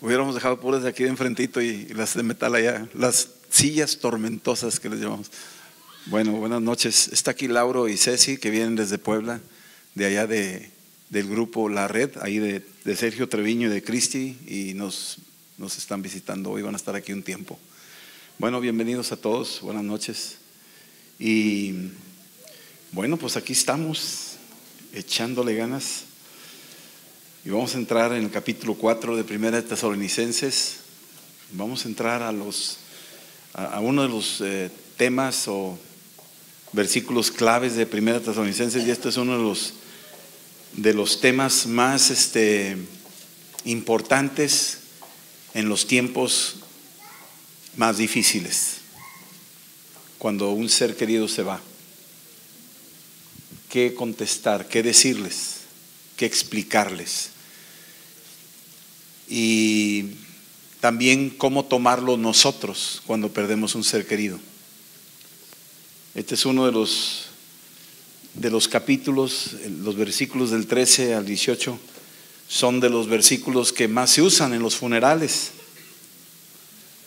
Hubiéramos dejado puras de aquí de enfrentito y las de metal allá, las sillas tormentosas que les llamamos. Bueno, buenas noches. Está aquí Lauro y Ceci, que vienen desde Puebla, de allá del grupo La Red, ahí de Sergio Treviño y de Cristi, y nos están visitando hoy, van a estar aquí un tiempo. Bueno, bienvenidos a todos, buenas noches. Y bueno, pues aquí estamos, echándole ganas. Y vamos a entrar en el capítulo 4 de Primera de Tesalonicenses. Vamos a entrar a uno de los temas o versículos claves de Primera de Tesalonicenses, y este es uno de los temas más importantes en los tiempos más difíciles, cuando un ser querido se va. ¿Qué contestar? ¿Qué decirles? ¿Qué explicarles? Y también cómo tomarlo nosotros cuando perdemos un ser querido. Este es uno de los capítulos, los versículos del 13 al 18 son de los versículos que más se usan en los funerales.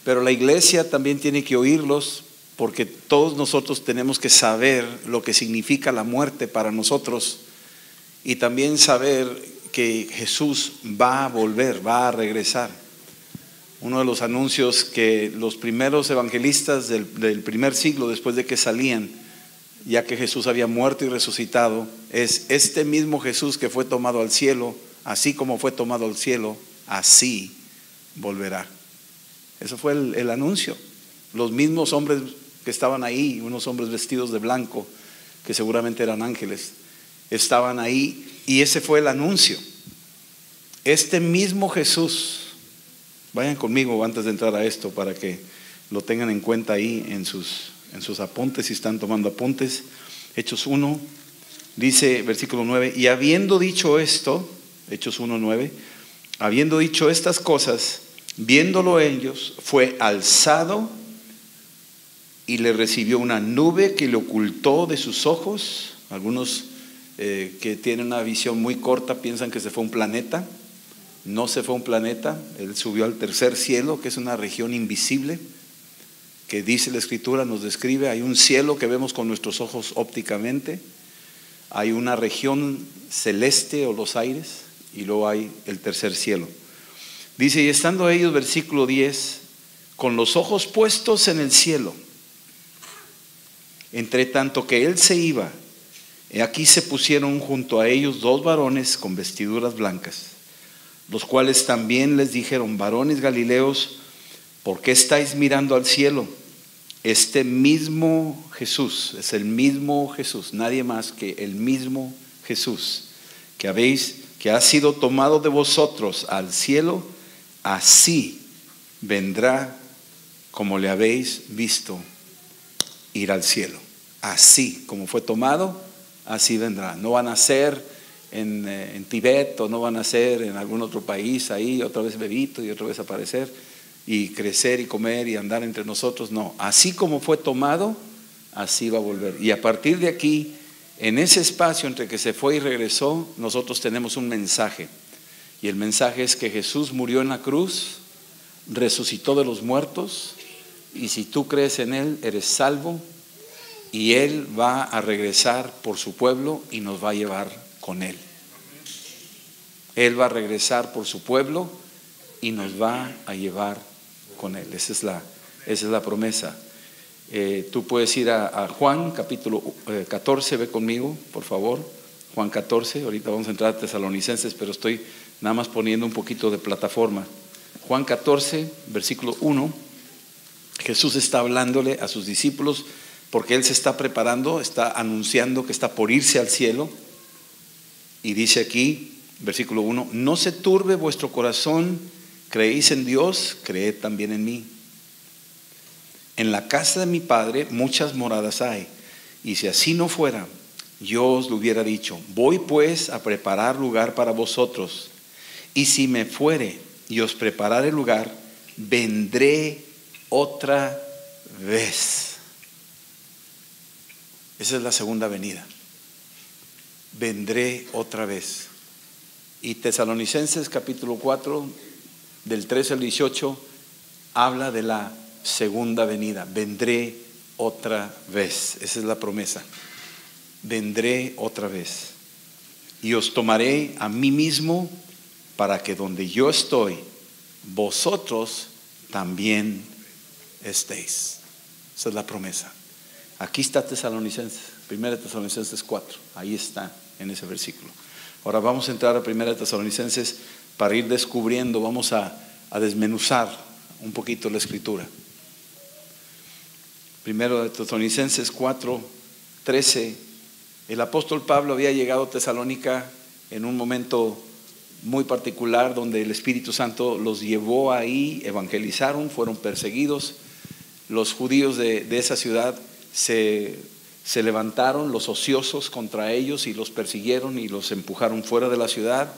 Pero la iglesia también tiene que oírlos, porque todos nosotros tenemos que saber lo que significa la muerte para nosotros, y también saber que Jesús va a volver, va a regresar. Uno de los anuncios que los primeros evangelistas del primer siglo, después de que salían, ya que Jesús había muerto y resucitado, es: este mismo Jesús que fue tomado al cielo, así como fue tomado al cielo, así volverá. Eso fue el anuncio. Los mismos hombres que estaban ahí, unos hombres vestidos de blanco, que seguramente eran ángeles, estaban ahí, y ese fue el anuncio. Este mismo Jesús, vayan conmigo antes de entrar a esto para que lo tengan en cuenta ahí en sus apuntes, si están tomando apuntes. Hechos 1, dice versículo 9: y habiendo dicho esto, Hechos 1:9, habiendo dicho estas cosas, viéndolo ellos, fue alzado y le recibió una nube que le ocultó de sus ojos. Algunos que tienen una visión muy corta piensan que se fue un planeta. No se fue un planeta, él subió al tercer cielo, que es una región invisible, que dice la Escritura, nos describe. Hay un cielo que vemos con nuestros ojos ópticamente, hay una región celeste o los aires, y luego hay el tercer cielo. Dice: y estando ellos, versículo 10, con los ojos puestos en el cielo, entre tanto que él se iba, he aquí se pusieron junto a ellos dos varones con vestiduras blancas, los cuales también les dijeron: varones Galileos, ¿por qué estáis mirando al cielo? Este mismo Jesús, es el mismo Jesús, nadie más que el mismo Jesús, que ha sido tomado de vosotros al cielo, así vendrá como le habéis visto ir al cielo. Así como fue tomado, así vendrá. No van a ser en Tibet, o no van a ser en algún otro país ahí, otra vez bebito y otra vez aparecer y crecer y comer y andar entre nosotros. No, así como fue tomado, así va a volver. Y a partir de aquí, en ese espacio entre que se fue y regresó, nosotros tenemos un mensaje. Y el mensaje es que Jesús murió en la cruz, resucitó de los muertos, y si tú crees en Él, eres salvo, y Él va a regresar por su pueblo y nos va a llevar con Él. Él va a regresar por su pueblo y nos va a llevar con Él. Esa es la promesa. Tú puedes ir a Juan capítulo 14, ve conmigo, por favor. Juan 14, ahorita vamos a entrar a Tesalonicenses, pero estoy nada más poniendo un poquito de plataforma. Juan 14, versículo 1. Jesús está hablándole a sus discípulos porque Él se está preparando, está anunciando que está por irse al cielo. Y dice aquí, versículo 1: no se turbe vuestro corazón, creéis en Dios, creed también en mí. En la casa de mi Padre muchas moradas hay, y si así no fuera, yo os lo hubiera dicho. Voy pues a preparar lugar para vosotros, y si me fuere y os preparare lugar, vendré otra vez. Esa es la segunda venida. Vendré otra vez. Y Tesalonicenses capítulo 4 del 13 al 18, habla de la segunda venida. Vendré otra vez. Esa es la promesa. Vendré otra vez. Y os tomaré a mí mismo, para que donde yo estoy, vosotros también estéis. Esa es la promesa. Aquí está Tesalonicenses, 1 Tesalonicenses 4. Ahí está en ese versículo. Ahora vamos a entrar a 1 Tesalonicenses para ir descubriendo, vamos a desmenuzar un poquito la escritura. 1 Tesalonicenses 4, 13. El apóstol Pablo había llegado a Tesalónica en un momento muy particular donde el Espíritu Santo los llevó ahí, evangelizaron, fueron perseguidos. Los judíos de esa ciudad se levantaron, los ociosos, contra ellos y los persiguieron y los empujaron fuera de la ciudad.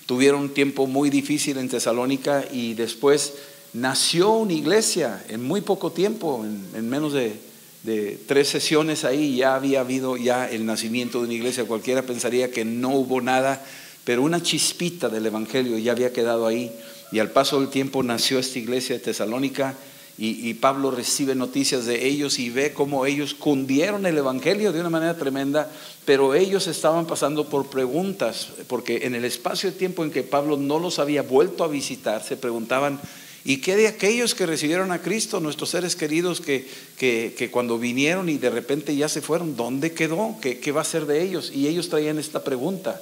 Tuvieron un tiempo muy difícil en Tesalónica y después nació una iglesia en muy poco tiempo, en menos de 3 sesiones ahí ya había habido ya el nacimiento de una iglesia. Cualquiera pensaría que no hubo nada, pero una chispita del evangelio ya había quedado ahí, y al paso del tiempo nació esta iglesia de Tesalónica, y Pablo recibe noticias de ellos y ve cómo ellos cundieron el evangelio de una manera tremenda, pero ellos estaban pasando por preguntas, porque en el espacio de tiempo en que Pablo no los había vuelto a visitar, se preguntaban: ¿y qué de aquellos que recibieron a Cristo, nuestros seres queridos que cuando vinieron y de repente ya se fueron? ¿Dónde quedó? ¿Qué va a ser de ellos? Y ellos traían esta pregunta.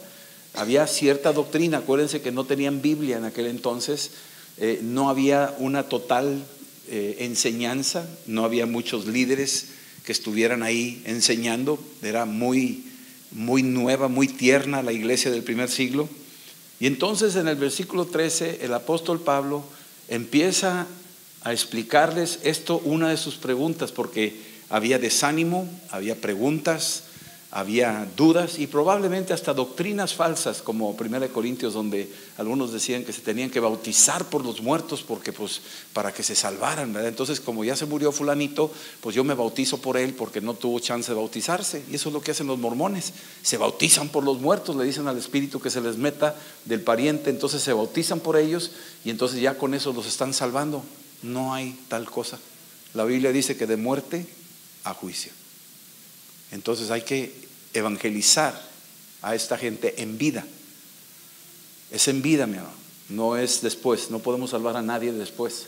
Había cierta doctrina, acuérdense que no tenían Biblia en aquel entonces, no había una total enseñanza, no había muchos líderes que estuvieran ahí enseñando, era muy nueva, muy tierna la iglesia del primer siglo. Y entonces en el versículo 13 el apóstol Pablo empieza a explicarles esto, una de sus preguntas, porque había desánimo, había preguntas, había dudas y probablemente hasta doctrinas falsas, como 1 Corintios, donde algunos decían que se tenían que bautizar por los muertos porque pues para que se salvaran, ¿verdad? Entonces, como ya se murió fulanito, pues yo me bautizo por él porque no tuvo chance de bautizarse. Y eso es lo que hacen los mormones, se bautizan por los muertos, le dicen al espíritu que se les meta del pariente, entonces se bautizan por ellos y entonces ya con eso los están salvando. No hay tal cosa. La Biblia dice que de muerte a juicio. Entonces hay que evangelizar a esta gente en vida. Es en vida, mi amado, no es después. No podemos salvar a nadie después.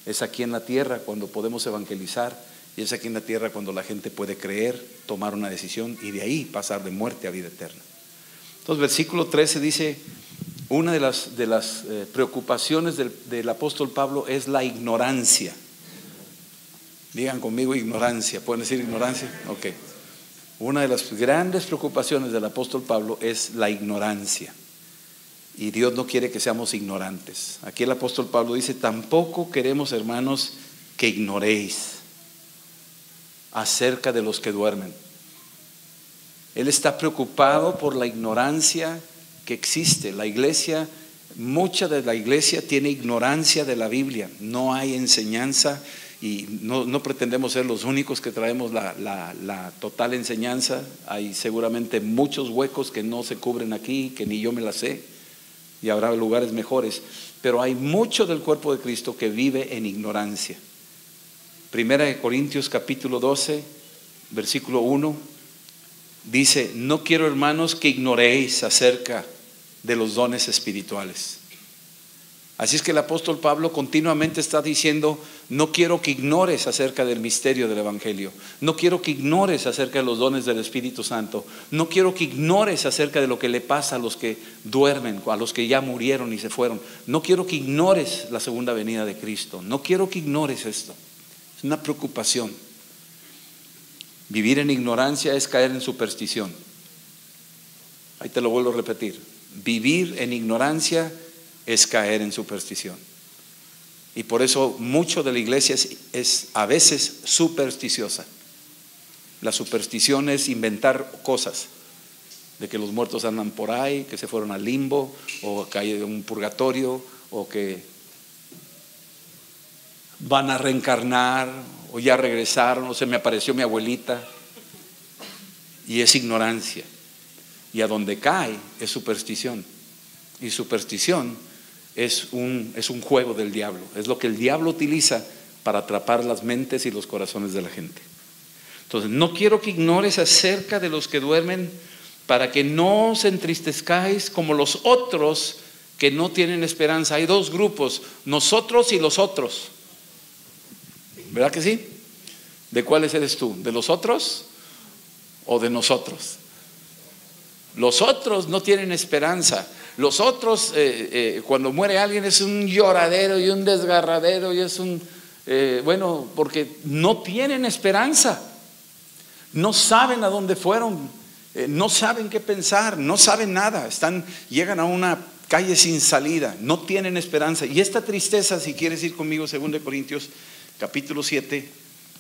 Es aquí en la tierra cuando podemos evangelizar, y es aquí en la tierra cuando la gente puede creer, tomar una decisión y de ahí pasar de muerte a vida eterna. Entonces, versículo 13 dice: una de las preocupaciones del apóstol Pablo es la ignorancia. Digan conmigo ignorancia. ¿Pueden decir ignorancia? Ok. Una de las grandes preocupaciones del apóstol Pablo es la ignorancia. Y Dios no quiere que seamos ignorantes. Aquí el apóstol Pablo dice: tampoco queremos, hermanos, que ignoréis acerca de los que duermen. Él está preocupado por la ignorancia que existe. La iglesia, mucha de la iglesia tiene ignorancia de la Biblia. No hay enseñanza. Y no pretendemos ser los únicos que traemos la total enseñanza. Hay seguramente muchos huecos que no se cubren aquí, que ni yo me las sé, y habrá lugares mejores. Pero hay mucho del cuerpo de Cristo que vive en ignorancia. 1 Corintios capítulo 12, versículo 1, dice: no quiero, hermanos, que ignoréis acerca de los dones espirituales. Así es que el apóstol Pablo continuamente está diciendo: no quiero que ignores acerca del misterio del evangelio, no quiero que ignores acerca de los dones del Espíritu Santo, no quiero que ignores acerca de lo que le pasa a los que duermen, a los que ya murieron y se fueron. No quiero que ignores la segunda venida de Cristo, no quiero que ignores esto. Es una preocupación. Vivir en ignorancia es caer en superstición. Ahí te lo vuelvo a repetir: vivir en ignorancia es caer en superstición. Y por eso mucho de la iglesia es a veces supersticiosa. La superstición es inventar cosas, de que los muertos andan por ahí, que se fueron al limbo, o que hay un purgatorio, o que van a reencarnar, o ya regresaron, o se me apareció mi abuelita. Y es ignorancia. Y a donde cae es superstición. Y superstición es un juego del diablo. Es lo que el diablo utiliza para atrapar las mentes y los corazones de la gente. Entonces, no quiero que ignores acerca de los que duermen, para que no os entristezcáis como los otros que no tienen esperanza. Hay dos grupos, nosotros y los otros. ¿Verdad que sí? ¿De cuáles eres tú? ¿De los otros o de nosotros? Los otros no tienen esperanza. Los otros, cuando muere alguien, es un lloradero y un desgarradero y es porque no tienen esperanza. No saben a dónde fueron, no saben qué pensar, no saben nada. Llegan a una calle sin salida, no tienen esperanza. Y esta tristeza, si quieres ir conmigo, 2 Corintios capítulo 7,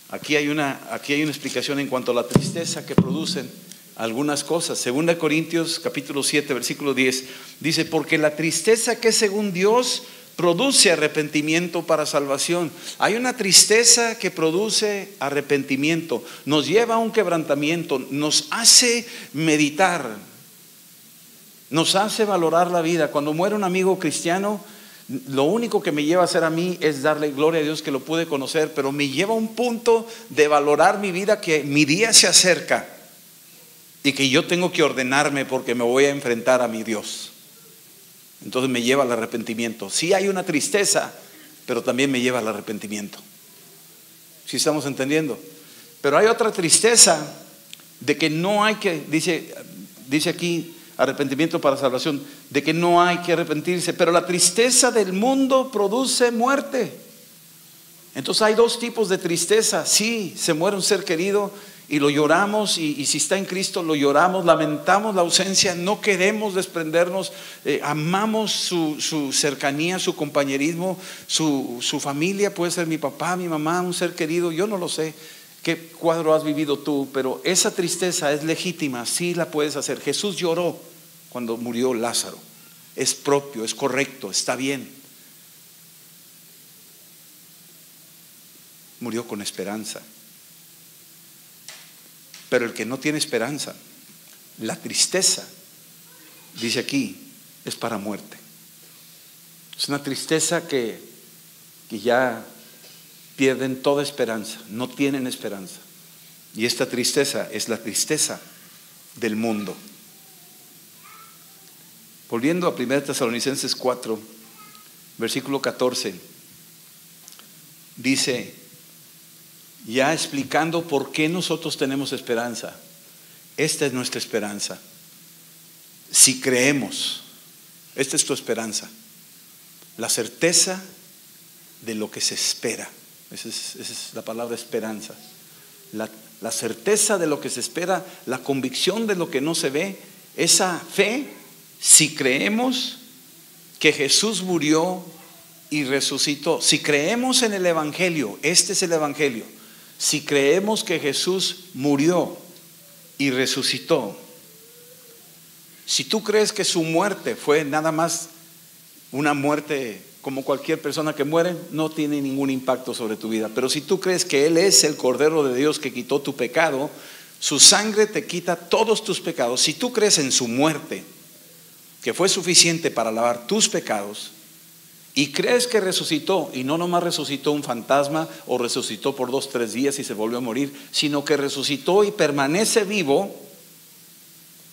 aquí hay una explicación en cuanto a la tristeza que producen algunas cosas. 2 Corintios capítulo 7 versículo 10 dice: porque la tristeza que es según Dios produce arrepentimiento para salvación. Hay una tristeza que produce arrepentimiento, nos lleva a un quebrantamiento, nos hace meditar, nos hace valorar la vida. Cuando muere un amigo cristiano, lo único que me lleva a hacer a mí es darle gloria a Dios que lo pude conocer, pero me lleva a un punto de valorar mi vida, que mi día se acerca y que yo tengo que ordenarme porque me voy a enfrentar a mi Dios. Entonces me lleva al arrepentimiento. Sí hay una tristeza, pero también me lleva al arrepentimiento. ¿Sí estamos entendiendo? Pero hay otra tristeza de que no hay que, dice aquí, arrepentimiento para salvación, de que no hay que arrepentirse. Pero la tristeza del mundo produce muerte. Entonces hay dos tipos de tristeza. Sí, se muere un ser querido y lo lloramos, y si está en Cristo lo lloramos, lamentamos la ausencia, no queremos desprendernos, amamos su cercanía, su compañerismo, su familia. Puede ser mi papá, mi mamá, un ser querido, yo no lo sé qué cuadro has vivido tú, pero esa tristeza es legítima, sí la puedes hacer. Jesús lloró cuando murió Lázaro, es propio, es correcto, está bien. Murió con esperanza. Pero el que no tiene esperanza, la tristeza, dice aquí, es para muerte. Es una tristeza que ya pierden toda esperanza, no tienen esperanza. Y esta tristeza es la tristeza del mundo. Volviendo a 1 Tesalonicenses 4, versículo 14, dice, ya explicando por qué nosotros tenemos esperanza. Esta es nuestra esperanza. Si creemos, esta es tu esperanza, la certeza de lo que se espera. Esa es la palabra esperanza. La certeza de lo que se espera, la convicción de lo que no se ve. Esa fe, si creemos que Jesús murió y resucitó, si creemos en el Evangelio, este es el Evangelio. Si creemos que Jesús murió y resucitó, si tú crees que su muerte fue nada más una muerte como cualquier persona que muere, no tiene ningún impacto sobre tu vida. Pero si tú crees que Él es el Cordero de Dios que quitó tu pecado, su sangre te quita todos tus pecados. Si tú crees en su muerte, que fue suficiente para lavar tus pecados, y crees que resucitó, y no nomás resucitó un fantasma o resucitó por 2 o 3 días y se volvió a morir, sino que resucitó y permanece vivo.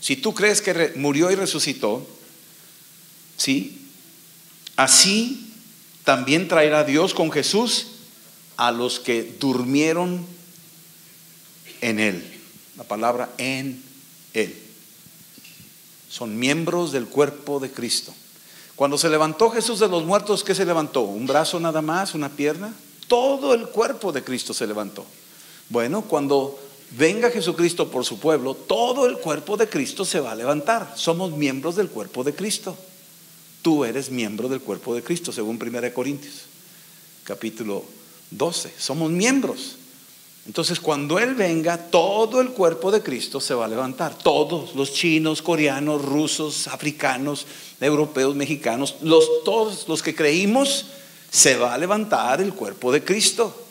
Si tú crees que murió y resucitó, ¿sí? Así también traerá Dios con Jesús a los que durmieron en Él. La palabra en Él. Son miembros del cuerpo de Cristo. Cuando se levantó Jesús de los muertos, ¿qué se levantó? ¿Un brazo nada más? ¿Una pierna? Todo el cuerpo de Cristo se levantó. Bueno, cuando venga Jesucristo por su pueblo, todo el cuerpo de Cristo se va a levantar. Somos miembros del cuerpo de Cristo. Tú eres miembro del cuerpo de Cristo, según 1 Corintios capítulo 12. Somos miembros. Entonces, cuando Él venga, todo el cuerpo de Cristo se va a levantar. Todos, los chinos, coreanos, rusos, africanos, europeos, mexicanos, todos los que creímos, se va a levantar el cuerpo de Cristo.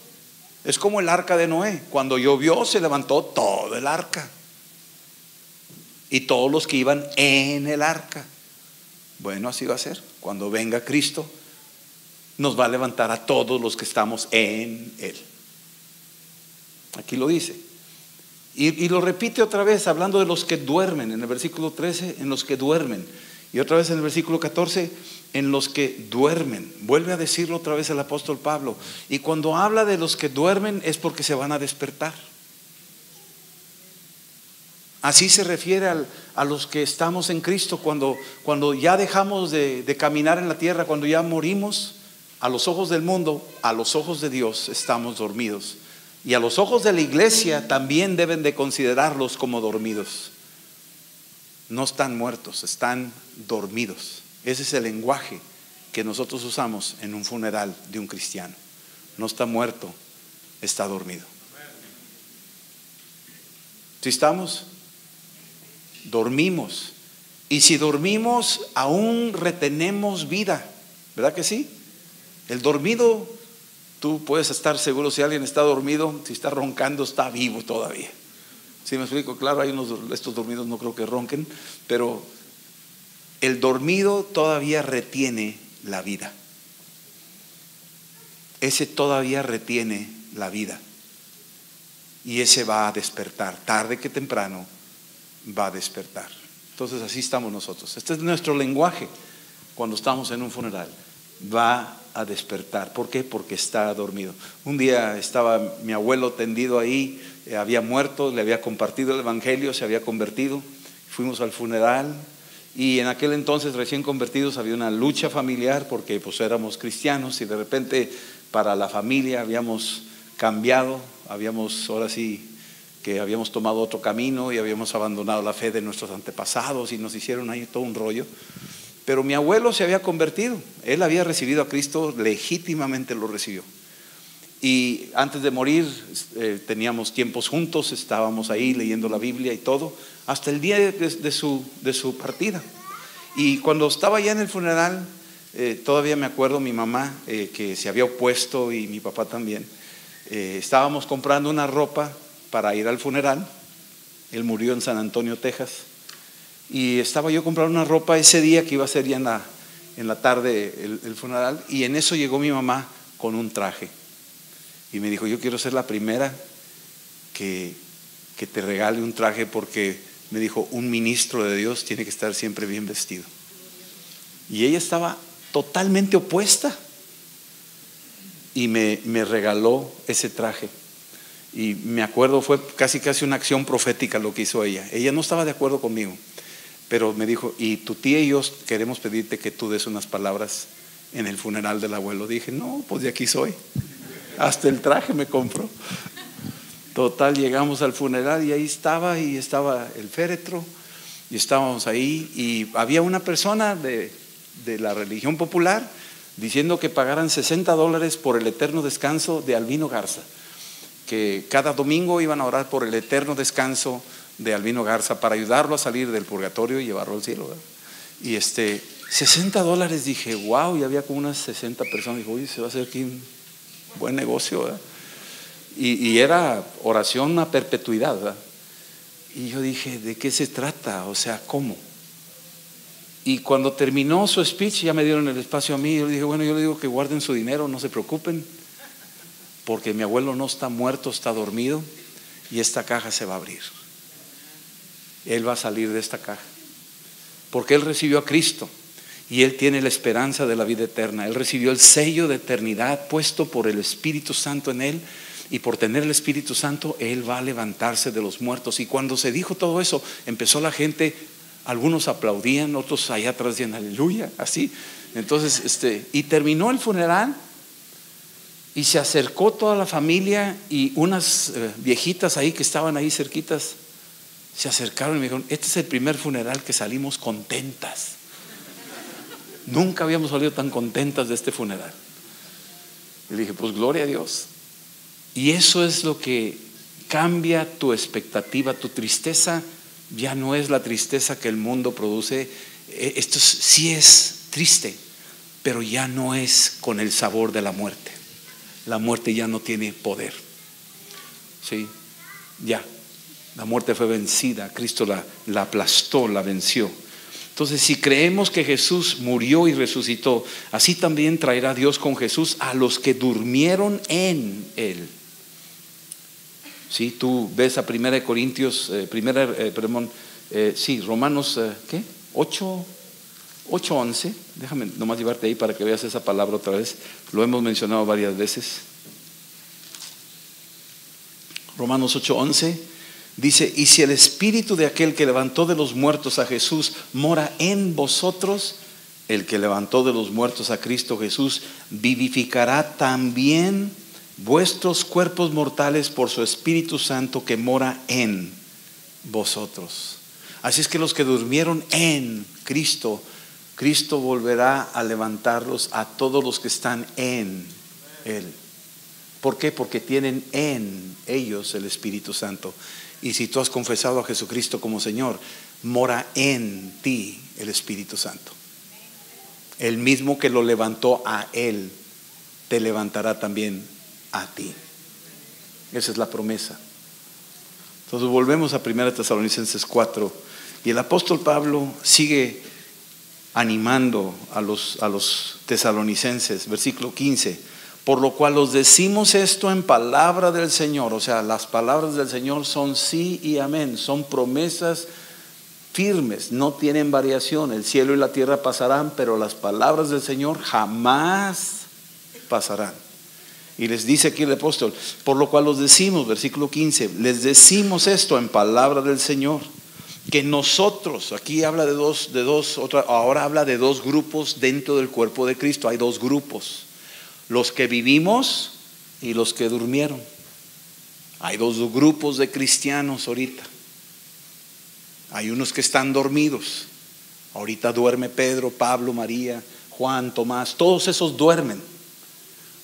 Es como el arca de Noé. Cuando llovió, se levantó todo el arca. Y todos los que iban en el arca. Bueno, así va a ser. Cuando venga Cristo, nos va a levantar a todos los que estamos en Él. Aquí lo dice. Y lo repite otra vez, hablando de los que duermen, en el versículo 13, en los que duermen. Y otra vez en el versículo 14, en los que duermen. Vuelve a decirlo otra vez el apóstol Pablo. Y cuando habla de los que duermen es porque se van a despertar. Así se refiere a los que estamos en Cristo, cuando ya dejamos de caminar en la tierra, cuando ya morimos. A los ojos del mundo, a los ojos de Dios estamos dormidos. Y a los ojos de la iglesia también deben de considerarlos como dormidos. No están muertos, están dormidos. Ese es el lenguaje que nosotros usamos en un funeral de un cristiano. No está muerto, está dormido. ¿Sí estamos? Dormimos. Y si dormimos, aún retenemos vida. ¿Verdad que sí? El dormido, tú puedes estar seguro si alguien está dormido, si está roncando, está vivo todavía. ¿Sí me explico? Claro, estos dormidos no creo que ronquen, pero el dormido todavía retiene la vida. Ese todavía retiene la vida. Y ese va a despertar, tarde que temprano va a despertar. Entonces así estamos nosotros. Este es nuestro lenguaje cuando estamos en un funeral. Va a despertar. ¿Por qué? Porque está dormido. Un día estaba mi abuelo tendido ahí, había muerto, le había compartido el evangelio, se había convertido. Fuimos al funeral y en aquel entonces recién convertidos había una lucha familiar porque pues éramos cristianos y de repente para la familia habíamos cambiado, ahora sí que habíamos tomado otro camino y habíamos abandonado la fe de nuestros antepasados y nos hicieron ahí todo un rollo. Pero mi abuelo se había convertido, él había recibido a Cristo, legítimamente lo recibió. Y antes de morir teníamos tiempos juntos, estábamos ahí leyendo la Biblia y todo, hasta el día de su partida. Y cuando estaba ya en el funeral, todavía me acuerdo mi mamá que se había opuesto y mi papá también. Estábamos comprando una ropa para ir al funeral, él murió en San Antonio, Texas. Y estaba yo comprando una ropa ese día que iba a ser ya en la tarde el funeral. Y en eso llegó mi mamá con un traje. Y me dijo, yo quiero ser la primera que te regale un traje porque me dijo, un ministro de Dios tiene que estar siempre bien vestido. Y ella estaba totalmente opuesta. Y me regaló ese traje. Y me acuerdo, fue casi una acción profética lo que hizo ella. Ella no estaba de acuerdo conmigo. Pero me dijo, y tu tía y yo queremos pedirte que tú des unas palabras en el funeral del abuelo. Dije, no, pues de aquí soy. Hasta el traje me compró. Total, llegamos al funeral y ahí estaba el féretro y estábamos ahí y había una persona de la religión popular diciendo que pagaran $60 por el eterno descanso de Albino Garza, que cada domingo iban a orar por el eterno descanso de Albino Garza para ayudarlo a salir del purgatorio y llevarlo al cielo, ¿verdad? Y $60, dije, wow, y había como unas 60 personas. Dije, oye, se va a hacer aquí un buen negocio, ¿verdad? Y era oración a perpetuidad, ¿verdad? Y yo dije, ¿de qué se trata? O sea, ¿cómo? Y cuando terminó su speech, ya me dieron el espacio a mí. Yo le dije, bueno, yo le digo que guarden su dinero, no se preocupen, porque mi abuelo no está muerto, está dormido y esta caja se va a abrir. Él va a salir de esta caja porque él recibió a Cristo y él tiene la esperanza de la vida eterna. Él recibió el sello de eternidad puesto por el Espíritu Santo en él, y por tener el Espíritu Santo él va a levantarse de los muertos. Y cuando se dijo todo eso, empezó la gente, algunos aplaudían, otros allá atrás decían aleluya, así. Entonces y terminó el funeral y se acercó toda la familia y unas viejitas ahí que estaban ahí cerquitas se acercaron y me dijeron, este es el primer funeral que salimos contentas. Nunca habíamos salido tan contentas de este funeral. Y le dije, pues gloria a Dios. Y eso es lo que cambia tu expectativa. Tu tristeza ya no es la tristeza que el mundo produce. Esto sí es triste, pero ya no es con el sabor de la muerte. La muerte ya no tiene poder. ¿Sí? Ya. La muerte fue vencida, Cristo la aplastó, la venció. Entonces, si creemos que Jesús murió y resucitó, así también traerá Dios con Jesús a los que durmieron en Él. Sí, tú ves a 1 Corintios, Romanos, ¿qué? 8:11. Déjame nomás llevarte ahí para que veas esa palabra otra vez. Lo hemos mencionado varias veces. Romanos 8:11 dice: y si el espíritu de aquel que levantó de los muertos a Jesús mora en vosotros, el que levantó de los muertos a Cristo Jesús vivificará también vuestros cuerpos mortales por su Espíritu Santo que mora en vosotros. Así es que los que durmieron en Cristo, Cristo volverá a levantarlos a todos los que están en Él. ¿Por qué? Porque tienen en ellos el Espíritu Santo. Y si tú has confesado a Jesucristo como Señor, mora en ti el Espíritu Santo. El mismo que lo levantó a Él, te levantará también a ti. Esa es la promesa. Entonces volvemos a 1 Tesalonicenses 4. Y el apóstol Pablo sigue animando a los tesalonicenses. Versículo 15. Por lo cual os decimos esto en palabra del Señor. O sea, las palabras del Señor son sí y amén. Son promesas firmes, no tienen variación. El cielo y la tierra pasarán, pero las palabras del Señor jamás pasarán. Y les dice aquí el apóstol: por lo cual os decimos, versículo 15, les decimos esto en palabra del Señor, que nosotros, aquí habla de dos, ahora habla de dos grupos dentro del cuerpo de Cristo. Hay dos grupos: los que vivimos y los que durmieron. Hay dos grupos de cristianos ahorita. Hay unos que están dormidos. Ahorita duerme Pedro, Pablo, María, Juan, Tomás. Todos esos duermen.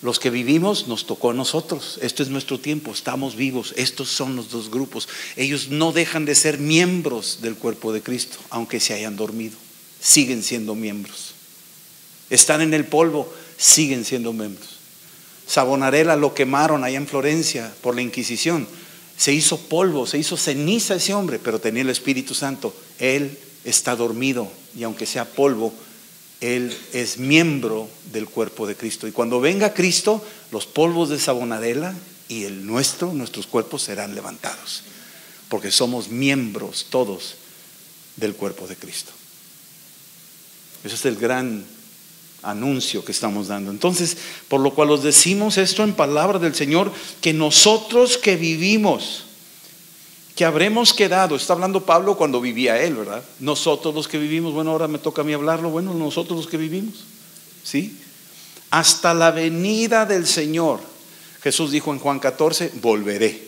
Los que vivimos nos tocó a nosotros. Esto es nuestro tiempo, estamos vivos. Estos son los dos grupos. Ellos no dejan de ser miembros del cuerpo de Cristo, aunque se hayan dormido. Siguen siendo miembros. Están en el polvo, siguen siendo miembros. Savonarella lo quemaron allá en Florencia por la Inquisición. Se hizo polvo, se hizo ceniza ese hombre, pero tenía el Espíritu Santo. Él está dormido y aunque sea polvo, él es miembro del cuerpo de Cristo. Y cuando venga Cristo, los polvos de Savonarella y nuestros cuerpos serán levantados, porque somos miembros todos del cuerpo de Cristo. Ese es el gran anuncio que estamos dando. Entonces, por lo cual os decimos esto en palabra del Señor, que nosotros que vivimos, que habremos quedado, está hablando Pablo cuando vivía él, ¿verdad? Nosotros los que vivimos, bueno, ahora me toca a mí hablarlo, bueno, nosotros los que vivimos, ¿sí? Hasta la venida del Señor. Jesús dijo en Juan 14, volveré.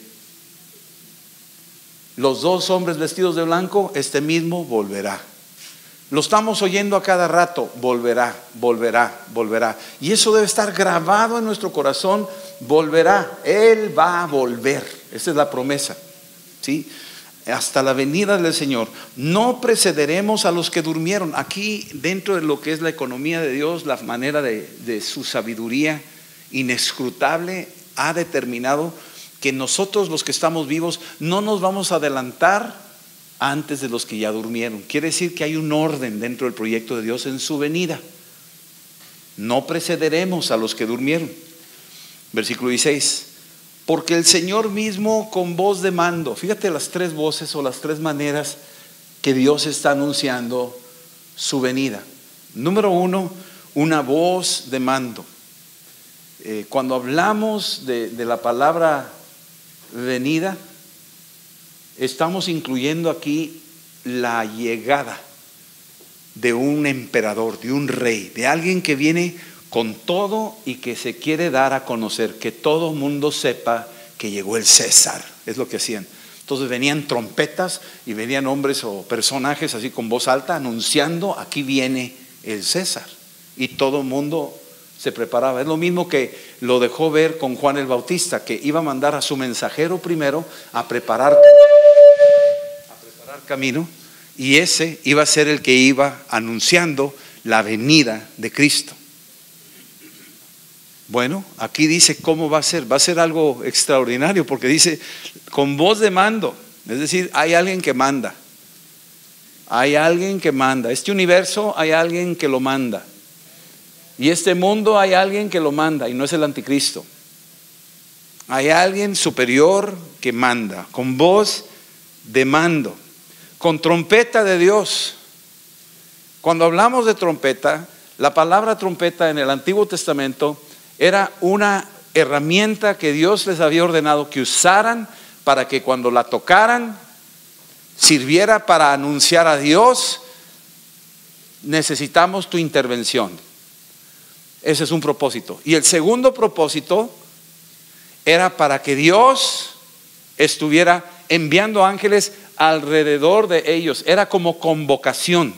Los dos hombres vestidos de blanco, este mismo volverá. Lo estamos oyendo a cada rato: volverá, volverá, volverá. Y eso debe estar grabado en nuestro corazón: volverá, Él va a volver. Esa es la promesa, ¿sí? Hasta la venida del Señor. No precederemos a los que durmieron. Aquí, dentro de lo que es la economía de Dios, la manera de su sabiduría inescrutable, ha determinado que nosotros, los que estamos vivos, no nos vamos a adelantar antes de los que ya durmieron. Quiere decir que hay un orden dentro del proyecto de Dios en su venida. No precederemos a los que durmieron. Versículo 16. Porque el Señor mismo con voz de mando. Fíjate las tres voces o las tres maneras que Dios está anunciando su venida. Número uno, una voz de mando. Cuando hablamos de la palabra venida, estamos incluyendo aquí la llegada de un emperador, de un rey, de alguien que viene con todo y que se quiere dar a conocer, que todo mundo sepa que llegó el César. Es lo que hacían. Entonces venían trompetas y venían hombres o personajes así con voz alta anunciando: aquí viene el César. Y todo el mundo se preparaba. Es lo mismo que lo dejó ver con Juan el Bautista, que iba a mandar a su mensajero primero a preparar camino, y ese iba a ser el que iba anunciando la venida de Cristo. Bueno, aquí dice cómo va a ser. Va a ser algo extraordinario, porque dice con voz de mando. Es decir, hay alguien que manda. hay alguien que manda. Este universo hay alguien que lo manda. Y este mundo hay alguien que lo manda y no es el anticristo. Hay alguien superior que manda, con voz de mando, con trompeta de Dios. Cuando hablamos de trompeta, la palabra trompeta en el Antiguo Testamento era una herramienta que Dios les había ordenado que usaran para que cuando la tocaran sirviera para anunciar a Dios: necesitamos tu intervención. Ese es un propósito. Y el segundo propósito era para que Dios estuviera enviando ángeles alrededor de ellos. Era como convocación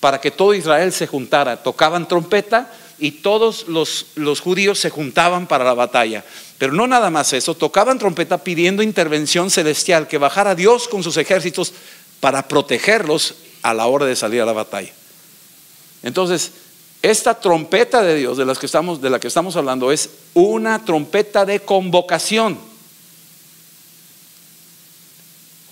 para que todo Israel se juntara. Tocaban trompeta y todos los judíos se juntaban para la batalla. Pero no nada más eso, tocaban trompeta pidiendo intervención celestial, que bajara Dios con sus ejércitos para protegerlos a la hora de salir a la batalla. Entonces, esta trompeta de Dios de la que estamos hablando es una trompeta de convocación.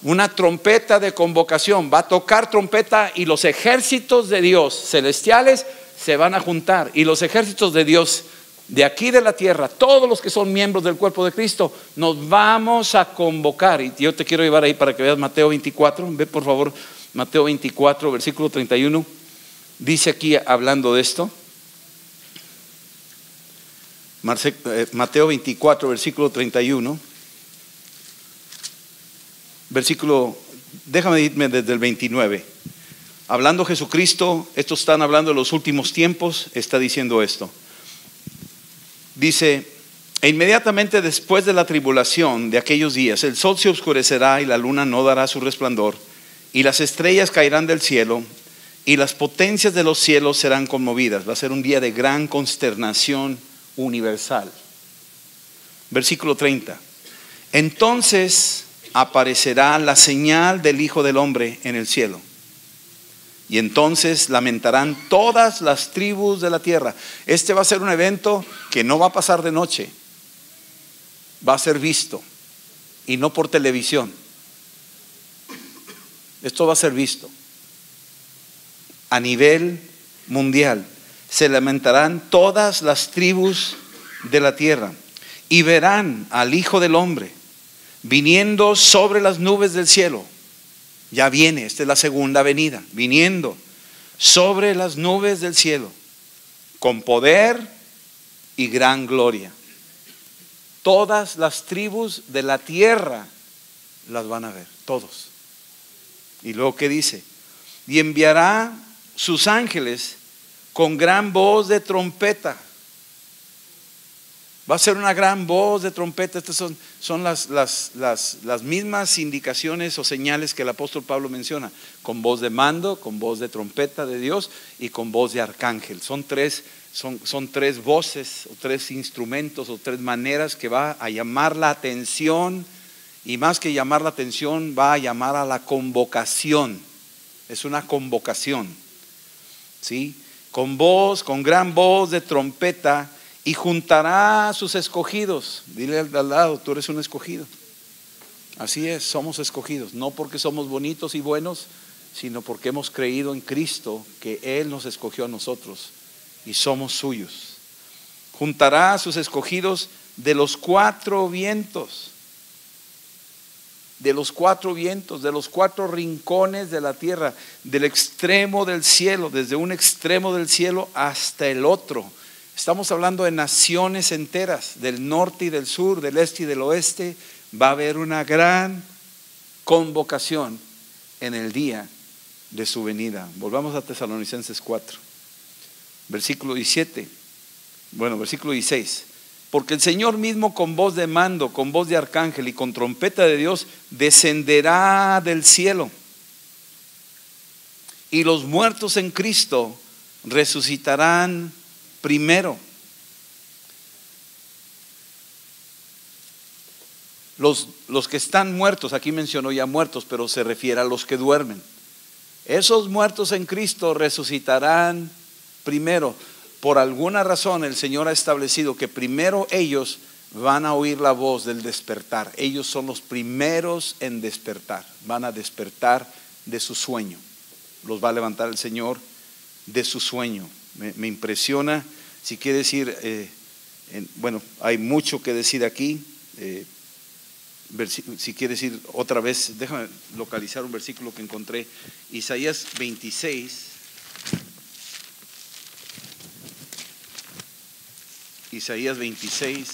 Una trompeta de convocación. Va a tocar trompeta y los ejércitos de Dios celestiales se van a juntar. Y los ejércitos de Dios de aquí de la tierra, todos los que son miembros del cuerpo de Cristo, nos vamos a convocar. Y yo te quiero llevar ahí para que veas Mateo 24. Ve por favor Mateo 24, versículo 31. Dice aquí hablando de esto. Mateo 24, versículo 31. Déjame irme desde el 29. Hablando Jesucristo, estos están hablando de los últimos tiempos, está diciendo esto. Dice: e inmediatamente después de la tribulación de aquellos días, el sol se oscurecerá y la luna no dará su resplandor, y las estrellas caerán del cielo, y las potencias de los cielos serán conmovidas. Va a ser un día de gran consternación universal. Versículo 30. Entonces aparecerá la señal del Hijo del Hombre en el cielo, y entonces lamentarán todas las tribus de la tierra. Este va a ser un evento que no va a pasar de noche, va a ser visto, y no por televisión. Esto va a ser visto a nivel mundial. Se lamentarán todas las tribus de la tierra y verán al Hijo del Hombre viniendo sobre las nubes del cielo. Ya viene, esta es la segunda venida, viniendo sobre las nubes del cielo con poder y gran gloria. Todas las tribus de la tierra las van a ver, todos. Y luego, ¿qué dice? Y enviará sus ángeles con gran voz de trompeta. Va a ser una gran voz de trompeta. Estas son las mismas indicaciones o señales que el apóstol Pablo menciona: con voz de mando, con voz de trompeta de Dios y con voz de arcángel. Son tres voces o tres instrumentos o tres maneras que va a llamar la atención, y más que llamar la atención, va a llamar a la convocación. Es una convocación, ¿sí? Con gran voz de trompeta, y juntará a sus escogidos. Dile al lado: tú eres un escogido. Así es, somos escogidos, no porque somos bonitos y buenos, sino porque hemos creído en Cristo, que Él nos escogió a nosotros y somos suyos. Juntará a sus escogidos de los cuatro vientos, de los cuatro rincones de la tierra, del extremo del cielo, desde un extremo del cielo hasta el otro. Estamos hablando de naciones enteras, del norte y del sur, del este y del oeste. Va a haber una gran convocación en el día de su venida. Volvamos a Tesalonicenses 4, versículo 17. Versículo 16. Porque el Señor mismo, con voz de mando, con voz de arcángel y con trompeta de Dios, descenderá del cielo, y los muertos en Cristo resucitarán primero. Los que están muertos, aquí mencionó ya muertos, pero se refiere a los que duermen. Esos muertos en Cristo resucitarán primero. Por alguna razón el Señor ha establecido que primero ellos van a oír la voz del despertar. Ellos son los primeros en despertar. Van a despertar de su sueño. los va a levantar el Señor de su sueño. Me impresiona. Si quiere decir, bueno, hay mucho que decir aquí. Si quiere decir otra vez, déjame localizar un versículo que encontré. Isaías 26. Isaías 26.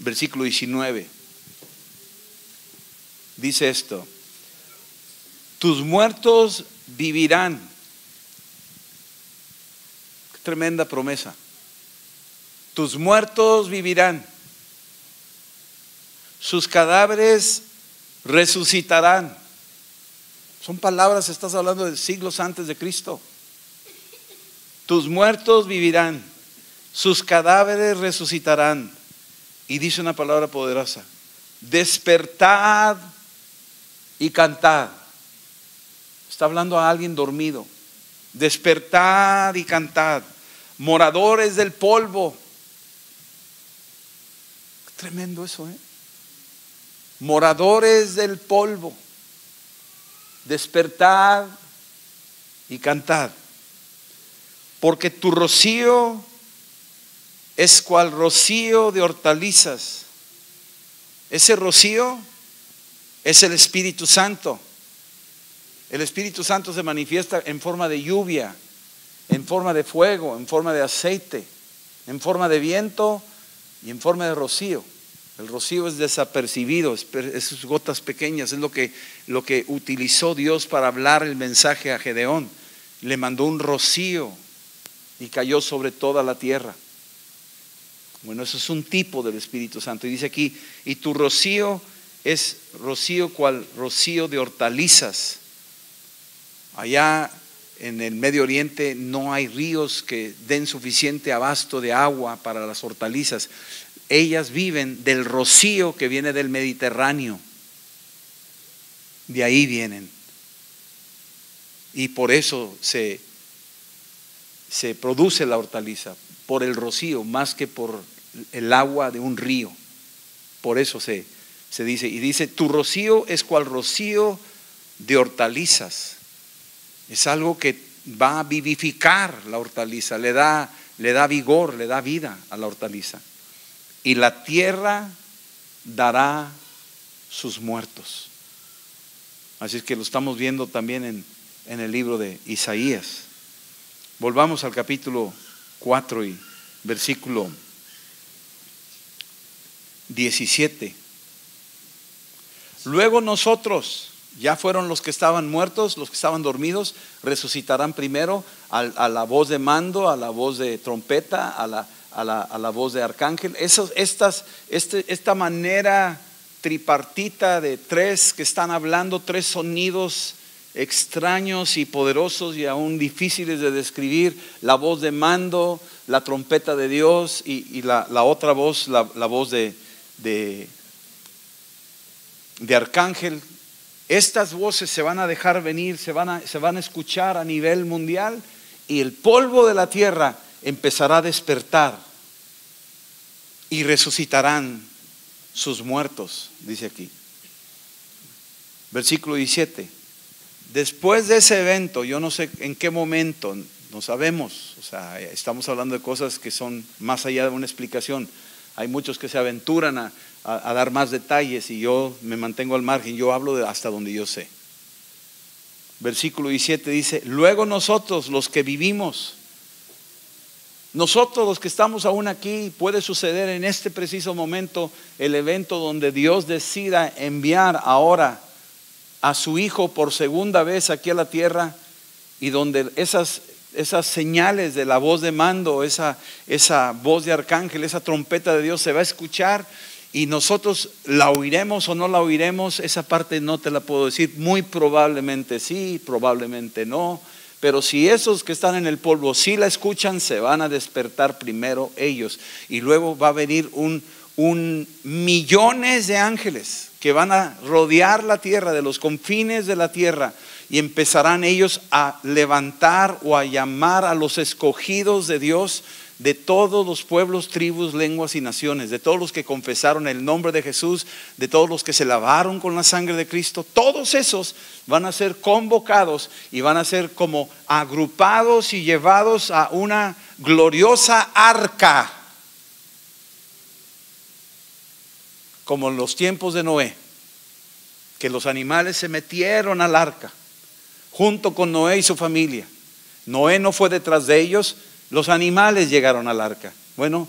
Versículo 19. Dice esto: tus muertos vivirán. Qué tremenda promesa. Tus muertos vivirán. Sus cadáveres resucitarán. Son palabras, estás hablando de siglos antes de Cristo. Tus muertos vivirán. Sus cadáveres resucitarán. Y dice una palabra poderosa: despertad y cantad. Está hablando a alguien dormido. Despertad y cantad, moradores del polvo. Tremendo eso, moradores del polvo, despertad y cantad, porque tu rocío es cual rocío de hortalizas. Ese rocío es el Espíritu Santo. El Espíritu Santo se manifiesta en forma de lluvia, en forma de fuego, en forma de aceite, en forma de viento y en forma de rocío. El rocío es desapercibido, esas gotas pequeñas, es lo que utilizó Dios para hablar el mensaje a Gedeón. Le mandó un rocío y cayó sobre toda la tierra. Bueno, eso es un tipo del Espíritu Santo. Y dice aquí: y tu rocío es rocío cual rocío de hortalizas. Allá en el Medio Oriente no hay ríos que den suficiente abasto de agua para las hortalizas. Ellas viven del rocío que viene del Mediterráneo. De ahí vienen. Y por eso se produce la hortaliza, por el rocío, más que por el agua de un río. Por eso se dice. Y dice: tu rocío es cual rocío de hortalizas. Es algo que va a vivificar la hortaliza, le da vigor, le da vida a la hortaliza. Y la tierra dará sus muertos. Así es que lo estamos viendo también en el libro de Isaías. Volvamos al capítulo 4 y versículo 17. Luego nosotros, ya fueron los que estaban muertos, los que estaban dormidos, resucitarán primero a la voz de mando, a la voz de trompeta, a la voz de arcángel. Esta manera tripartita de tres que están hablando, tres sonidos extraños y poderosos y aún difíciles de describir: la voz de mando, la trompeta de Dios y la otra voz, la voz de arcángel. Estas voces se van a dejar venir, se van a escuchar a nivel mundial, y el polvo de la tierra empezará a despertar y resucitarán sus muertos, dice aquí. Versículo 17. Después de ese evento, yo no sé en qué momento, no sabemos, o sea, estamos hablando de cosas que son más allá de una explicación. Hay muchos que se aventuran a dar más detalles y yo me mantengo al margen, yo hablo hasta donde yo sé. Versículo 17 dice: luego nosotros los que vivimos, nosotros los que estamos aún aquí, puede suceder en este preciso momento el evento donde Dios decida enviar ahora a su Hijo por segunda vez aquí a la tierra, y donde esas señales de la voz de mando, esa voz de arcángel, esa trompeta de Dios se va a escuchar. Y nosotros la oiremos o no la oiremos, esa parte no te la puedo decir. Muy probablemente sí, probablemente no. Pero si esos que están en el polvo sí la escuchan, se van a despertar primero ellos. Y luego va a venir un millones de ángeles que van a rodear la tierra, de los confines de la tierra. y empezarán ellos a levantar o a llamar a los escogidos de Dios de todos los pueblos, tribus, lenguas y naciones, de todos los que confesaron el nombre de Jesús, de todos los que se lavaron con la sangre de Cristo. Todos esos van a ser convocados y van a ser como agrupados y llevados a una gloriosa arca, como en los tiempos de Noé, que los animales se metieron al arca junto con Noé y su familia. Noé no fue detrás de ellos, los animales llegaron al arca. Bueno,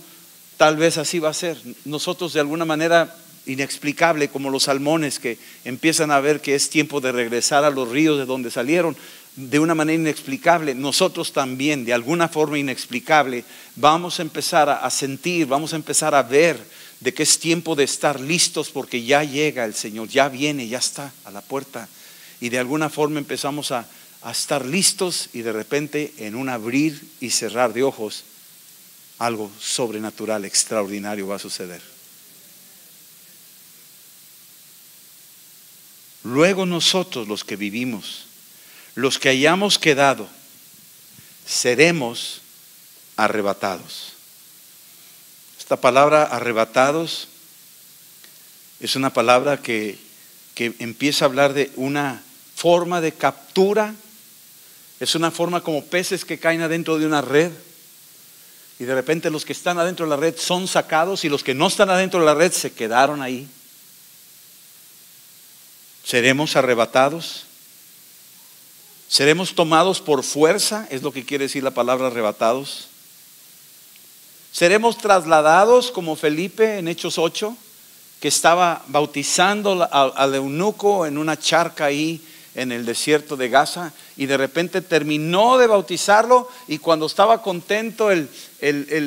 tal vez así va a ser. Nosotros de alguna manera inexplicable, como los salmones que empiezan a ver que es tiempo de regresar a los ríos de donde salieron, de una manera inexplicable, nosotros también de alguna forma inexplicable vamos a empezar a sentir, vamos a empezar a ver de que es tiempo de estar listos, porque ya llega el Señor, ya viene, ya está a la puerta, y de alguna forma empezamos a estar listos, y de repente en un abrir y cerrar de ojos algo sobrenatural, extraordinario va a suceder. Luego nosotros, los que vivimos, los que hayamos quedado, seremos arrebatados. Esta palabra arrebatados es una palabra que empieza a hablar de una forma de captura. Es una forma como peces que caen adentro de una red, y de repente los que están adentro de la red son sacados, y los que no están adentro de la red se quedaron ahí. Seremos arrebatados, seremos tomados por fuerza, es lo que quiere decir la palabra arrebatados. Seremos trasladados como Felipe en Hechos 8, que estaba bautizando al eunuco en una charca ahí en el desierto de Gaza, y de repente terminó de bautizarlo, y cuando estaba contento el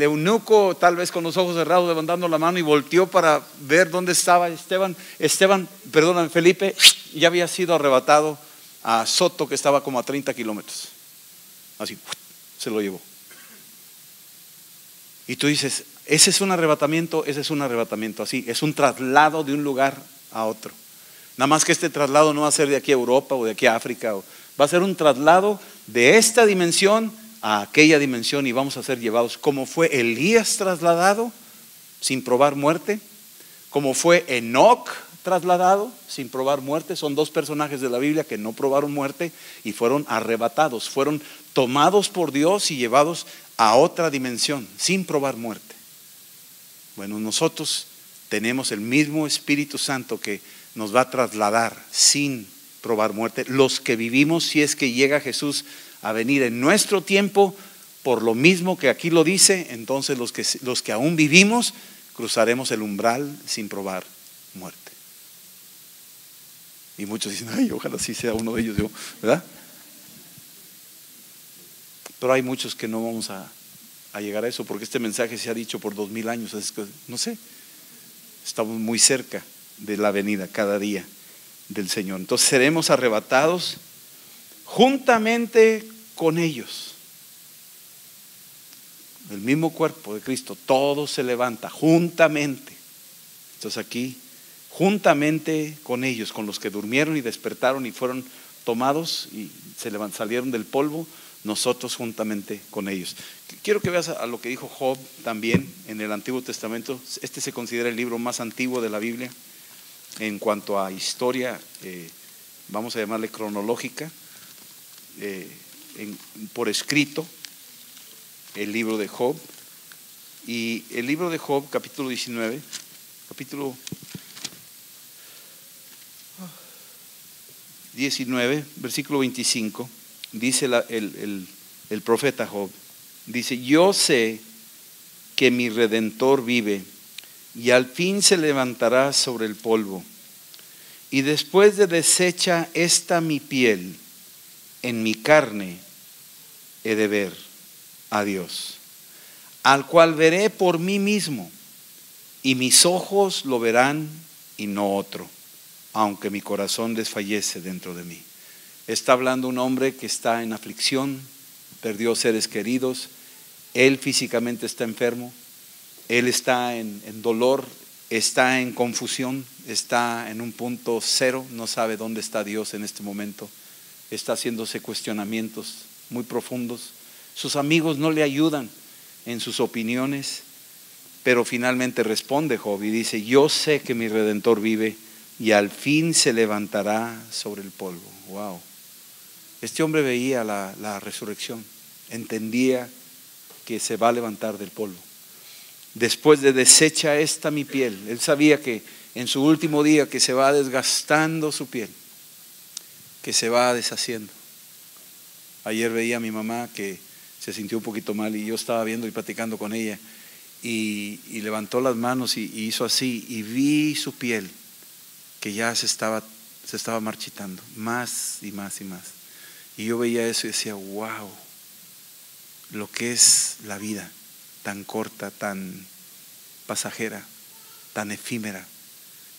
eunuco, tal vez con los ojos cerrados, levantando la mano, y volteó para ver dónde estaba Felipe, ya había sido arrebatado a Soto, que estaba como a 30 kilómetros. Así, se lo llevó. Y tú dices, ese es un arrebatamiento así, es un traslado de un lugar a otro. Nada más que este traslado no va a ser de aquí a Europa o de aquí a África, va a ser un traslado de esta dimensión a aquella dimensión, y vamos a ser llevados, como fue Elías trasladado sin probar muerte, como fue Enoc trasladado sin probar muerte. Son dos personajes de la Biblia que no probaron muerte y fueron arrebatados, fueron tomados por Dios y llevados a otra dimensión sin probar muerte. Bueno, nosotros tenemos el mismo Espíritu Santo que nos va a trasladar sin probar muerte. Los que vivimos, si es que llega Jesús a venir en nuestro tiempo, por lo mismo que aquí lo dice, entonces los que aún vivimos cruzaremos el umbral sin probar muerte. Y muchos dicen, ay, ojalá sí sea uno de ellos, ¿verdad? Pero hay muchos que no vamos a llegar a eso, porque este mensaje se ha dicho por 2000 años. Es que, no sé, estamos muy cerca de la venida cada día del Señor. Entonces seremos arrebatados juntamente con ellos. El mismo cuerpo de Cristo, todo se levanta juntamente. Entonces aquí, juntamente con ellos, con los que durmieron y despertaron y fueron tomados y salieron del polvo, nosotros juntamente con ellos. Quiero que veas a lo que dijo Job también en el Antiguo Testamento. Este se considera el libro más antiguo de la Biblia en cuanto a historia, vamos a llamarle cronológica, por escrito, el libro de Job. Y el libro de Job, capítulo 19, capítulo 19, versículo 25, dice el profeta Job, dice: yo sé que mi Redentor vive, y al fin se levantará sobre el polvo. Y después de deshecha esta mi piel, en mi carne he de ver a Dios, al cual veré por mí mismo, y mis ojos lo verán y no otro, aunque mi corazón desfallece dentro de mí. Está hablando un hombre que está en aflicción, perdió seres queridos, él físicamente está enfermo, él está en dolor, está en confusión, está en un punto cero, no sabe dónde está Dios en este momento. está haciéndose cuestionamientos muy profundos. Sus amigos no le ayudan en sus opiniones, pero finalmente responde Job y dice: yo sé que mi Redentor vive y al fin se levantará sobre el polvo. Wow. Este hombre veía la resurrección, entendía que se va a levantar del polvo. Después de deshecha esta mi piel, él sabía que en su último día que se va desgastando su piel, que se va deshaciendo. Ayer veía a mi mamá que se sintió un poquito mal y yo estaba viendo y platicando con ella y levantó las manos y hizo así y vi su piel que ya se estaba marchitando más y más y más. Y yo veía eso y decía: wow, lo que es la vida, tan corta, tan pasajera, tan efímera.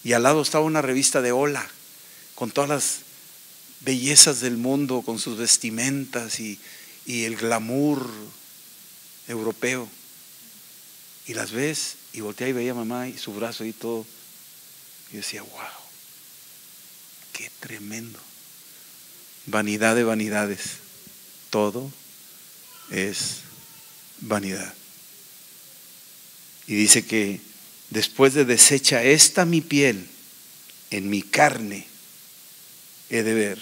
Y al lado estaba una revista de Hola, con todas las bellezas del mundo, con sus vestimentas y el glamour europeo. Y las ves, y volteé y veía a mamá y su brazo y todo. Y decía: wow, qué tremendo. Vanidad de vanidades, todo es vanidad. Y dice que después de deshecha esta mi piel, en mi carne he de ver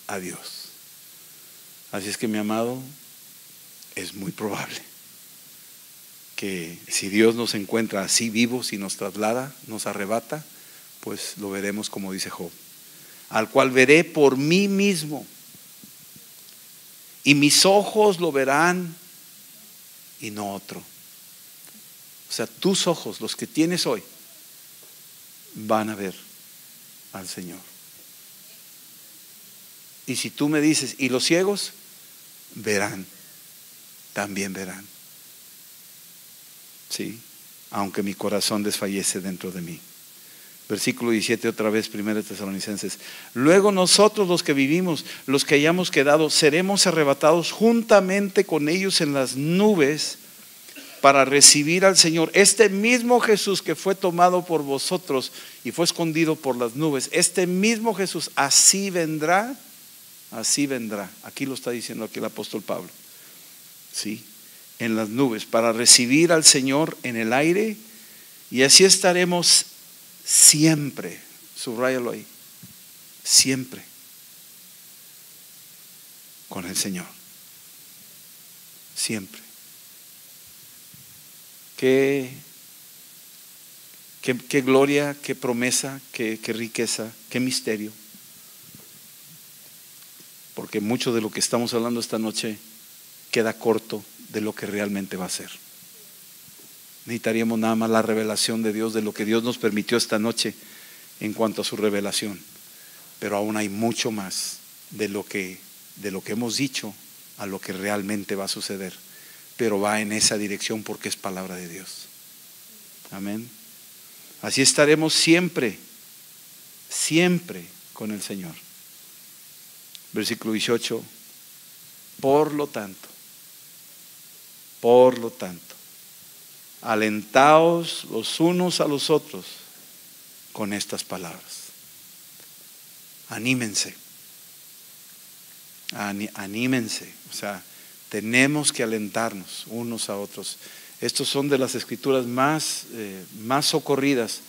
a Dios. Así es que, mi amado, es muy probable que si Dios nos encuentra así vivos y nos traslada, nos arrebata, pues lo veremos como dice Job: al cual veré por mí mismo, y mis ojos lo verán y no otro. O sea, tus ojos, los que tienes hoy, van a ver al Señor. Y si tú me dices: ¿y los ciegos? Verán, también verán. Sí, aunque mi corazón desfallece dentro de mí. Versículo 17 otra vez, 1 Tesalonicenses. Luego nosotros, los que vivimos, los que hayamos quedado, seremos arrebatados juntamente con ellos en las nubes para recibir al Señor. Este mismo Jesús que fue tomado por vosotros y fue escondido por las nubes, este mismo Jesús así vendrá. Así vendrá. Aquí lo está diciendo aquí el apóstol Pablo. Sí, en las nubes para recibir al Señor en el aire, y así estaremos siempre. Subráyalo ahí. Siempre con el Señor. Siempre. Qué gloria, qué promesa, qué riqueza, qué misterio. Porque mucho de lo que estamos hablando esta noche queda corto de lo que realmente va a ser. Necesitaríamos nada más la revelación de Dios, de lo que Dios nos permitió esta noche en cuanto a su revelación. Pero aún hay mucho más de lo que hemos dicho a lo que realmente va a suceder. Pero va en esa dirección porque es palabra de Dios. Amén. Así estaremos siempre, siempre con el Señor. Versículo 18. Por lo tanto, alentaos los unos a los otros con estas palabras. Anímense. Anímense. O sea, tenemos que alentarnos unos a otros. Estos son de las escrituras más socorridas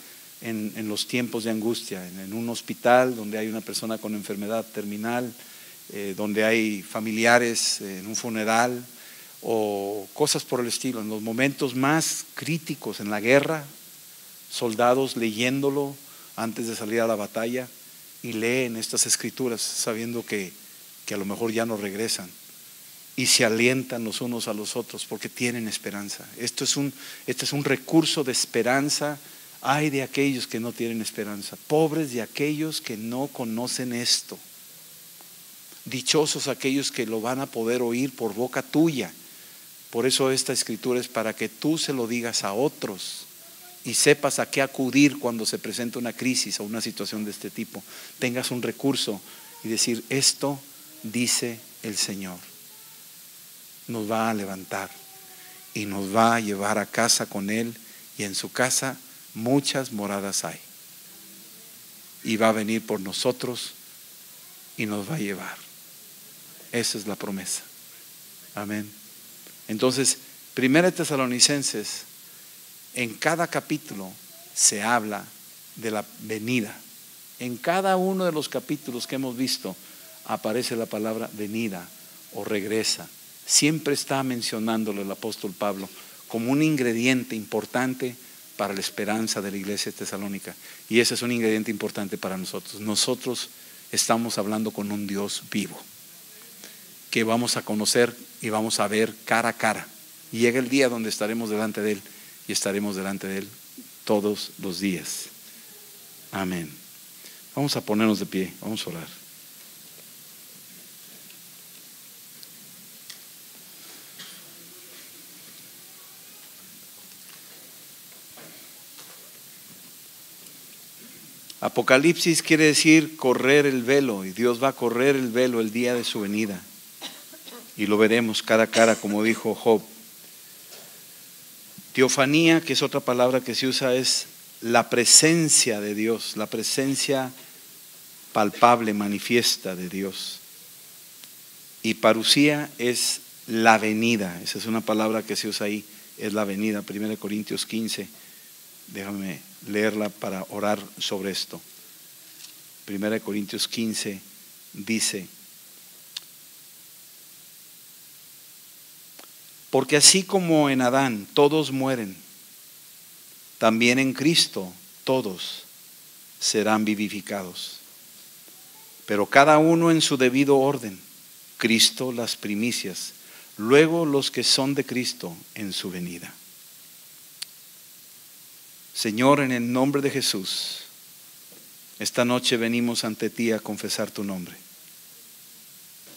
en los tiempos de angustia. En un hospital donde hay una persona con enfermedad terminal, donde hay familiares en un funeral o cosas por el estilo. En los momentos más críticos, en la guerra, soldados leyéndolo antes de salir a la batalla, y leen estas escrituras sabiendo que a lo mejor ya no regresan, y se alientan los unos a los otros porque tienen esperanza. Este es un recurso de esperanza. Ay de aquellos que no tienen esperanza, pobres de aquellos que no conocen esto. Dichosos aquellos que lo van a poder oír por boca tuya. Por eso esta escritura es para que tú se lo digas a otros y sepas a qué acudir cuando se presenta una crisis o una situación de este tipo. Tengas un recurso y decir: esto dice el Señor. Nos va a levantar y nos va a llevar a casa con Él, y en su casa muchas moradas hay. Y va a venir por nosotros y nos va a llevar. Esa es la promesa. Amén. Entonces, 1 Tesalonicenses, en cada capítulo se habla de la venida. En cada uno de los capítulos que hemos visto aparece la palabra venida o regresa. Siempre está mencionándolo el apóstol Pablo como un ingrediente importante para la esperanza de la iglesia tesalónica. Y ese es un ingrediente importante para nosotros. Nosotros estamos hablando con un Dios vivo, que vamos a conocer y vamos a ver cara a cara. Y llega el día donde estaremos delante de Él, y estaremos delante de Él todos los días. Amén. Vamos a ponernos de pie, vamos a orar. Apocalipsis quiere decir correr el velo, y Dios va a correr el velo el día de su venida. Y lo veremos cara a cara, como dijo Job. Teofanía, que es otra palabra que se usa, es la presencia de Dios, la presencia palpable, manifiesta de Dios. Y parusía es la venida, esa es una palabra que se usa ahí, es la venida. 1 Corintios 15, déjame leerla para orar sobre esto. 1 Corintios 15 dice: porque así como en Adán todos mueren, también en Cristo todos serán vivificados. Pero cada uno en su debido orden. Cristo las primicias, luego los que son de Cristo en su venida. Señor, en el nombre de Jesús, esta noche venimos ante ti a confesar tu nombre.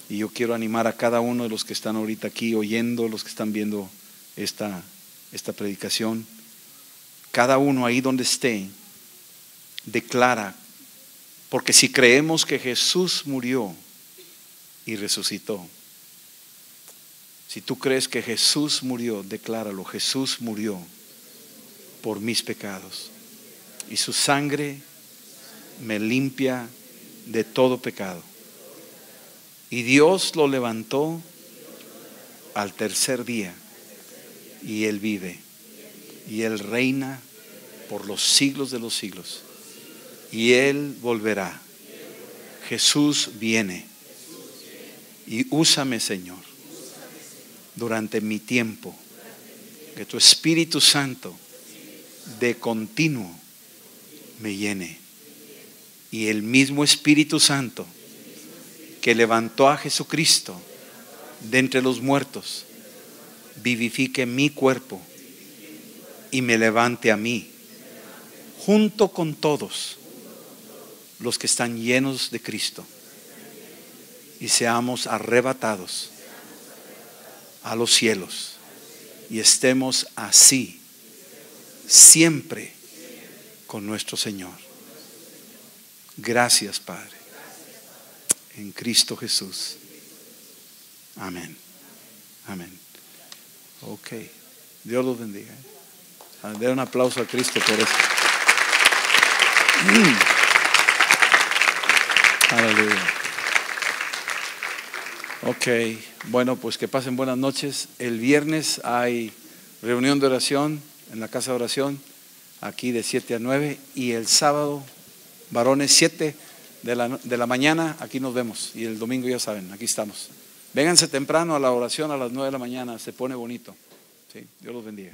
Y yo quiero animar a cada uno de los que están ahorita aquí oyendo, los que están viendo esta predicación. Cada uno ahí donde esté, declara, porque si creemos que Jesús murió y resucitó, si tú crees que Jesús murió, decláralo: Jesús murió por mis pecados y su sangre me limpia de todo pecado. Y Dios lo levantó al tercer día, y Él vive, y Él reina por los siglos de los siglos, y Él volverá. Jesús viene, y úsame, Señor, durante mi tiempo, que tu Espíritu Santo de continuo me llene, y el mismo Espíritu Santo que levantó a Jesucristo de entre los muertos vivifique mi cuerpo y me levante a mí junto con todos los que están llenos de Cristo, y seamos arrebatados a los cielos y estemos así siempre con nuestro Señor. Gracias, Padre, en Cristo Jesús. Amén. Amén. Ok. Dios los bendiga. Den un aplauso a Cristo por eso. Aleluya. Ok. Bueno, pues que pasen buenas noches. El viernes hay reunión de oración en la casa de oración, aquí de 7 a 9. Y el sábado, varones, 7 de la mañana, aquí nos vemos. Y el domingo, ya saben, aquí estamos. Vénganse temprano a la oración a las 9 de la mañana, se pone bonito. Sí, Dios los bendiga.